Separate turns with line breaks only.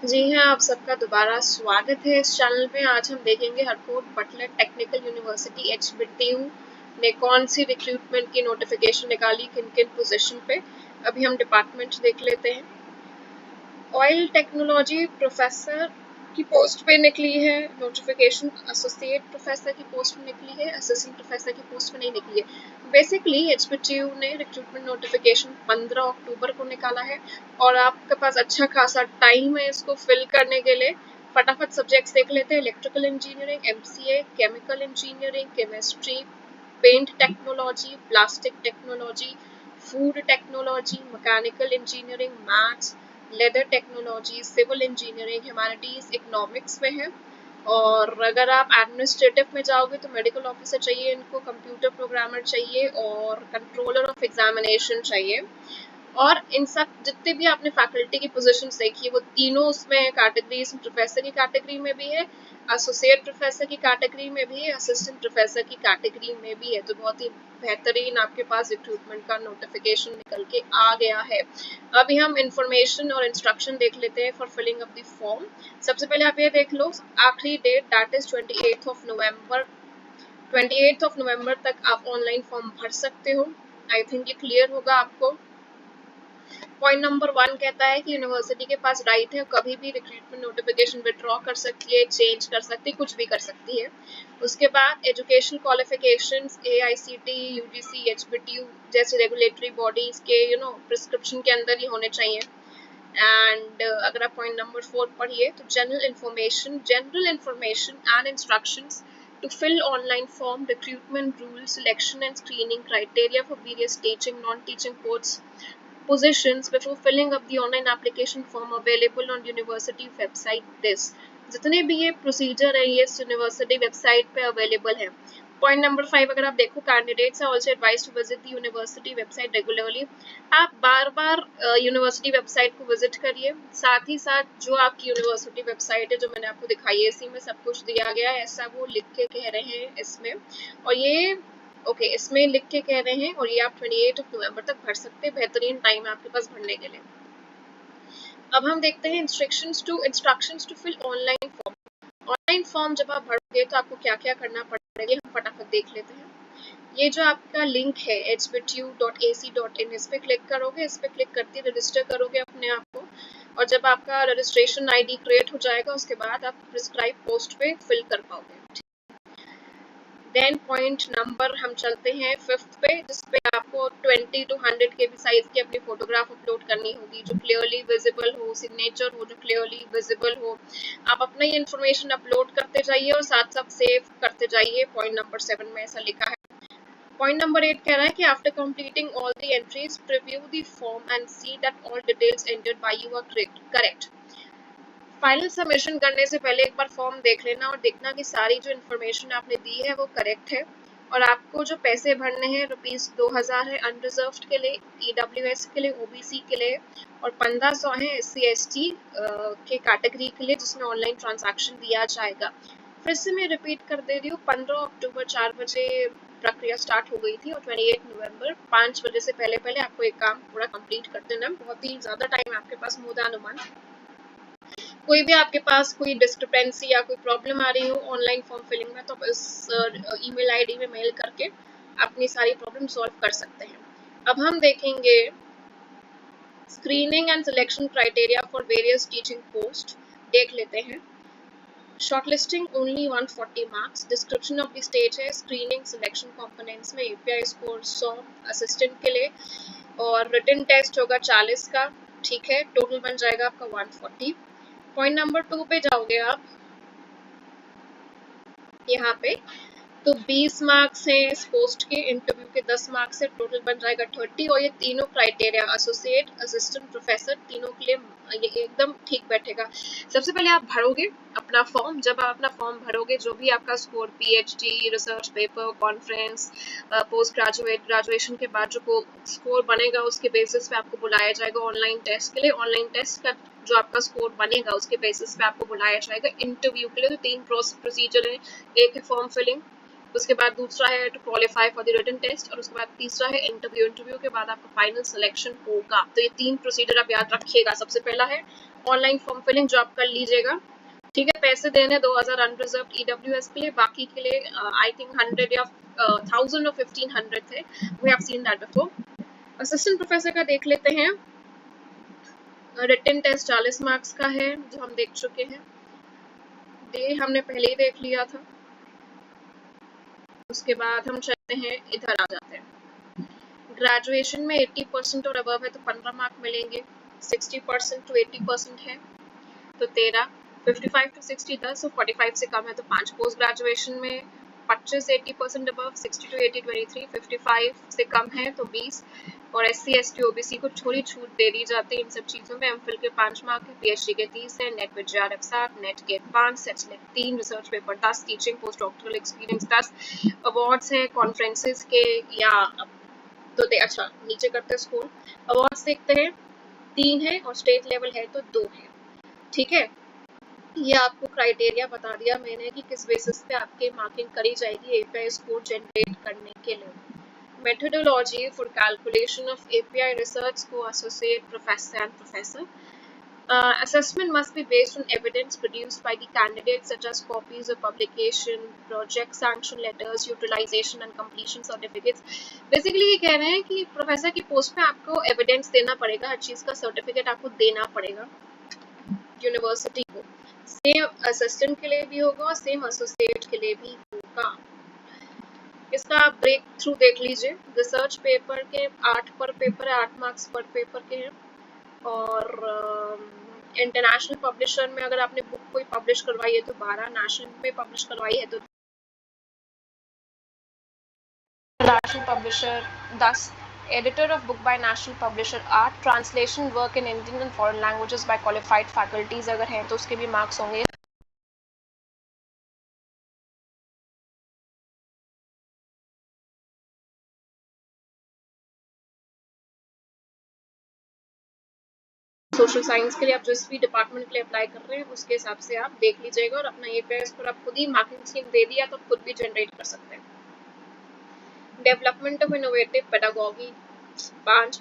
जी हाँ, आप सबका दोबारा स्वागत है इस चैनल में। आज हम देखेंगे Harcourt Buttler technical university HBTU ने कौन सी रिक्रूटमेंट की नोटिफिकेशन निकाली, किन किन पोजीशन पे। अभी हम डिपार्टमेंट देख लेते हैं। ऑयल टेक्नोलॉजी प्रोफेसर की पोस्ट पे निकली है नोटिफिकेशन, एसोसिएट प्रोफेसर की पोस्ट में निकली है, असिस्टेंट प्रोफेसर की पोस्ट में नहीं निकली है। बेसिकली HBTU ने रिक्रूटमेंट नोटिफिकेशन 15 अक्टूबर को निकाला है और आपके पास अच्छा खासा टाइम है इसको फिल करने के लिए। फटाफट सब्जेक्ट्स देख लेते हैं। Electrical engineering, MCA, chemical engineering, chemistry, paint technology, plastic technology, food technology, mechanical engineering, maths, leather technology, civil engineering, humanities, economics में है। और अगर आप एडमिनिस्ट्रेटिव में जाओगे तो मेडिकल ऑफिसर चाहिए, इनको कंप्यूटर प्रोग्रामर चाहिए और कंट्रोलर ऑफ एग्जामिनेशन चाहिए। और इन सब जितने भी आपने फैकल्टी की पोजीशन देखी है वो तीनों उसमें कैटेगरीज, प्रोफेसर की कैटेगरी में भी है, एसोसिएट प्रोफेसर की कैटेगरी में भी है, असिस्टेंट प्रोफेसर की कैटेगरी में भी है। तो बहुत ही बेहतरीन आपके पास रिक्रूटमेंट का नोटिफिकेशन निकल के आ गया है। अभी हम इंफॉर्मेशन और इंस्ट्रक्शन देख लेते हैं for filling up the form. सबसे पहले आप ये देख लो, आखिरी डेट दैट इज 28 नवंबर। 28 नवंबर तक आप ऑनलाइन फॉर्म भर सकते हो। आई थिंक ये क्लियर होगा आपको। पॉइंट नंबर 1 कहता है कि यूनिवर्सिटी के पास राइट है, कभी भी रिक्रूटमेंट नोटिफिकेशन विड्रॉ कर सकती है, चेंज कर सकती है, कुछ भी कर सकती है। उसके बाद education qualifications AICTE, UGC, HBTU जैसे रेगुलेटरी बॉडीज के प्रिस्क्रिप्शन के अंदर ही होने चाहिए। एंड अगर आप पॉइंट नंबर 4 पढ़िए तो general information and instructions to fill online form, recruitment rules, selection and screening criteria for various teaching, non-teaching positions before filling up the online application form available on university website this। जितने भी ये procedure है ये university website पे available है। Point number 5 अगर आप देखो, candidates are also advised to visit the university website regularly. आप बार बार यूनिवर्सिटी वेबसाइट को विजिट करिए। साथ ही साथ जो आपकी यूनिवर्सिटी वेबसाइट है जो मैंने आपको दिखाई है, इसी में सब कुछ दिया गया है, ऐसा वो लिख के कह रहे हैं इसमें। और ये इसमें लिख के कह रहे हैं और ये आप 28 नवंबर तक भर सकते हैं। बेहतरीन टाइम है आपके पास भरने के लिए। अब हम देखते हैं instructions to fill online form. Online form जब आप भरोगे तो आपको क्या क्या करना पड़ेगा, हम फटाफट देख लेते हैं। ये जो आपका लिंक है hbtu.ac.in, इस पे क्लिक करोगे। इस पे क्लिक करते रजिस्टर करोगे अपने आप को। और जब आपका रजिस्ट्रेशन ID क्रिएट हो जाएगा उसके बाद आप प्रिस्क्राइब पोस्ट पे फिल कर पाओगे। देन पॉइंट नंबर हम चलते हैं 5th पे, जिसपे आपको 20 to 100 के भी साइज की अपनी फोटोग्राफ अपलोड करनी होगी, जो क्लियरली विजिबल हो, सिग्नेचर हो जो क्लियरली विजिबल हो। आप अपना ये इन्फॉर्मेशन अपलोड करते जाइए और साथ साथ सेव करते जाइए। पॉइंट नंबर 7 में ऐसा लिखा है। पॉइंट नंबर 8 कह रहा है कि after completing all the entries preview the form and see that all details entered by you are correct. Final submission करने से पहले एक बार फॉर्म देख लेना और देखना कि सारी जो इन्फॉर्मेशन आपने दी है वो करेक्ट है। और आपको जो पैसे भरने हैं ₹2000 है अनरिजर्व्ड के लिए, EWS के लिए, OBC के लिए, और 1500 है SC/ST के कैटेगरी के लिए, जिसमें ऑनलाइन ट्रांजैक्शन दिया जाएगा। फिर से मैं रिपीट कर दे रही हूँ, 15 अक्टूबर 4 बजे प्रक्रिया स्टार्ट हो गई थी और 28 नवंबर 5 बजे से पहले पहले आपको एक काम पूरा कंप्लीट कर देना। बहुत ही ज़्यादा टाइम आपके पास मुदानुमान। कोई भी आपके पास कोई डिस्क्रिपेंसी या कोई प्रॉब्लम आ रही हो ऑनलाइन फॉर्म फिलिंग में, तो आप इस ईमेल ID में मेल करके अपनी सारी प्रॉब्लम सॉल्व कर सकते हैं। अब हम देखेंगे screening and selection criteria for various teaching post. देख लेते हैं। Shortlisting only 140 marks. Description of the stage है। स्क्रीनिंग सिलेक्शन कंपोनेंट्स में API स्कोर 100 असिस्टेंट के लिए और रिटन टेस्ट होगा 40 का। ठीक है, टोटल बन जाएगा आपका 140। पॉइंट नंबर 2 पे जाओगे आप यहाँ पे, तो 20 मार्क्स हैं इस पोस्ट के, इंटरव्यू के 10 मार्क्स है, टोटल बन जाएगा 30। और ये तीनों क्राइटेरिया एसोसिएट, असिस्टेंट प्रोफेसर, तीनों के लिए ये एकदम ठीक बैठेगा। सबसे पहले आप भरोगे अपना फॉर्म। जब आप अपना फॉर्म भरोगे, जो भी आपका score PhD, research paper, conference, post graduate, graduation के बाद जो स्कोर बनेगा उसके बेसिस पे आपको बुलाया जाएगा ऑनलाइन टेस्ट के लिए। ऑनलाइन टेस्ट का जो आपका स्कोर बनेगा उसके बेसिस पे आपको बुलाया जाएगा इंटरव्यू के लिए। तो 3 प्रोसीजर है। एक है फॉर्म फिलिंग, उसके बाद दूसरा है to qualify for the written test, और उसके बाद तीसरा है इंटरव्यू। इंटरव्यू के बाद आपका फाइनल सिलेक्शन होगा। तो ये 3 प्रोसीजर आप याद रखिएगा। सबसे पहला है ऑनलाइन फॉर्म फिलिंग जो आप कर लीजिएगा, ठीक है। पैसे देने 2000 अनरिजर्व्ड ईडब्ल्यूएस के लिए, बाकी के लिए आई थिंक 100 या 1000 और 1500 थे। We have seen that before. Assistant professor का देख लेते हैं। रिटन टेस्ट 40 मार्क्स का है जो हम देख चुके हैं, डे हमने पहले ही देख लिया था। उसके बाद हम चलते हैं, इधर आ जाते हैं। ग्रेजुएशन में 80% और अबव है तो 15 मार्क मिलेंगे, 60% टू 80% है तो 13, 55 टू 60 10 और 45 से कम है तो 5। पोस्ट ग्रेजुएशन में 25 80% अबव, 60 टू 80 23, 55 से कम है तो 20 और SC ST OBC को थोड़ी छूट दे दी जाती है इन सब चीज़ों में। एमफिल के 5 मार्क है, PhD के 30 है, नेट विद JRF 7, नेट के 5, सेटलेट 3, research paper 10, teaching post doctoral experience 10। Awards है कॉन्फ्रेंसेस के या तो अच्छा नीचे करते हैं स्कूल। अवार्ड्स देखते हैं, 3 है और स्टेट लेवल है तो 2 है, ठीक है। ये आपको क्राइटेरिया बता दिया मैंने कि किस बेसिस पे आपकी मार्किंग करी जाएगी API स्कोर जनरेट करने के लिए। Methodology for calculation of API research को associate professor and professor. Assessment must be based on evidence produced by the candidates such as copies of publication, project sanction letters, utilization and completion certificates. Basically ये कह रहे हैं कि professor की post पे आपको evidence देना पड़ेगा, हर चीज़ का सर्टिफिकेट आपको देना पड़ेगा यूनिवर्सिटी को। सेम असिस्टेंट के लिए भी होगा और सेम एसोसिएट के लिए भी होगा। इसका ब्रेक थ्रू देख लीजिए। रिसर्च पेपर के 8 पर पेपर है, 8 मार्क्स पर पेपर के हैं। और इंटरनेशनल पब्लिशर में अगर आपने बुक कोई पब्लिश करवाई है तो 12, नेशनल में पब्लिश करवाई है तो national publisher 10, editor of book by national publisher 8, translation work in Indian and foreign languages bye qualified faculties अगर हैं तो उसके भी मार्क्स होंगे। सोशल साइंस के लिए आप जिस भी डिपार्टमेंट के लिए अप्लाई कर रहे हैं उसके हिसाब से आप देख लीजिएगा और अपना API स्कोर आप खुद ही मार्किंग स्कीम दे दिया तो खुद भी जनरेट कर सकते हैं। Development of innovative pedagogy 5